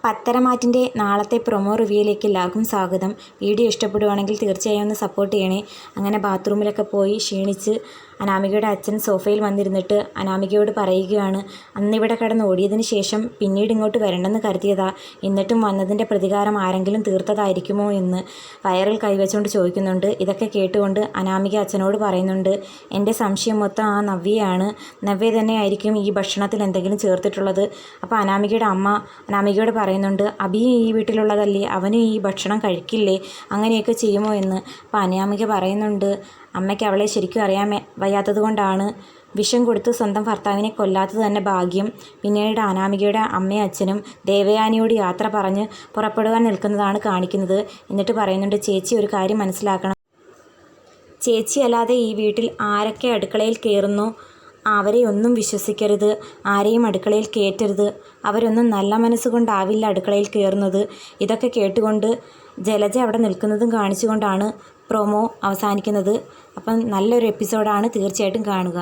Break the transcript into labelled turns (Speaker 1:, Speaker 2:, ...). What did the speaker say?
Speaker 1: പത്തരമാറ്റിൻ്റെ നാളത്തെ പ്രൊമോ റിവ്യൂയിലേക്ക് എല്ലാവർക്കും സ്വാഗതം. വീഡിയോ ഇഷ്ടപ്പെടുവാണെങ്കിൽ തീർച്ചയായും ഒന്ന് സപ്പോർട്ട് ചെയ്യണേ. അങ്ങനെ ബാത്റൂമിലൊക്കെ പോയി ക്ഷീണിച്ച് അനാമികയുടെ അച്ഛൻ സോഫയിൽ വന്നിരുന്നിട്ട് അനാമികയോട് പറയുകയാണ്, അന്നിവിടെ കിടന്ന് ഓടിയതിന് ശേഷം പിന്നീട് ഇങ്ങോട്ട് വരണമെന്ന് കരുതിയതാ, എന്നിട്ടും വന്നതിൻ്റെ പ്രതികാരം ആരെങ്കിലും തീർത്തതായിരിക്കുമോ എന്ന് വയറിൽ കൈവച്ചുകൊണ്ട് ചോദിക്കുന്നുണ്ട്. ഇതൊക്കെ കേട്ടുകൊണ്ട് അനാമിക അച്ഛനോട് പറയുന്നുണ്ട്, എൻ്റെ സംശയം മൊത്തം ആ നവ്യയാണ്. നവ്യ തന്നെ ആയിരിക്കും ഈ ഭക്ഷണത്തിൽ എന്തെങ്കിലും ചേർത്തിട്ടുള്ളത്. അപ്പോൾ അനാമികയുടെ അമ്മ അനാമികയോട് പറയുന്നുണ്ട്, അബി ഈ വീട്ടിലുള്ളതല്ലേ, അവനും ഈ ഭക്ഷണം കഴിക്കില്ലേ, അങ്ങനെയൊക്കെ ചെയ്യുമോ എന്ന്. അപ്പോൾ അനാമിക പറയുന്നുണ്ട്, അമ്മയ്ക്ക് അവളെ ശരിക്കും അറിയാൻ വയ്യാത്തത് കൊണ്ടാണ് വിഷം കൊടുത്ത് സ്വന്തം ഭർത്താവിനെ കൊല്ലാത്തത് തന്നെ ഭാഗ്യം. പിന്നീട് അനാമികയുടെ അമ്മയും അച്ഛനും ദേവയാനിയോട് യാത്ര പറഞ്ഞ് പുറപ്പെടുവാൻ നിൽക്കുന്നതാണ് കാണിക്കുന്നത്. എന്നിട്ട് പറയുന്നുണ്ട്, ചേച്ചി ഒരു കാര്യം മനസ്സിലാക്കണം, ചേച്ചി അല്ലാതെ ഈ വീട്ടിൽ ആരൊക്കെ അടുക്കളയിൽ കയറുന്നു അവരെ ഒന്നും വിശ്വസിക്കരുത്, ആരെയും അടുക്കളയിൽ കയറ്റരുത്, അവരൊന്നും നല്ല മനസ്സുകൊണ്ടാവില്ല അടുക്കളയിൽ കയറുന്നത്. ഇതൊക്കെ കേട്ടുകൊണ്ട് ജലജ അവിടെ നിൽക്കുന്നതും കാണിച്ചുകൊണ്ടാണ് പ്രൊമോ അവസാനിക്കുന്നത്. അപ്പം നല്ലൊരു എപ്പിസോഡാണ്, തീർച്ചയായിട്ടും കാണുക.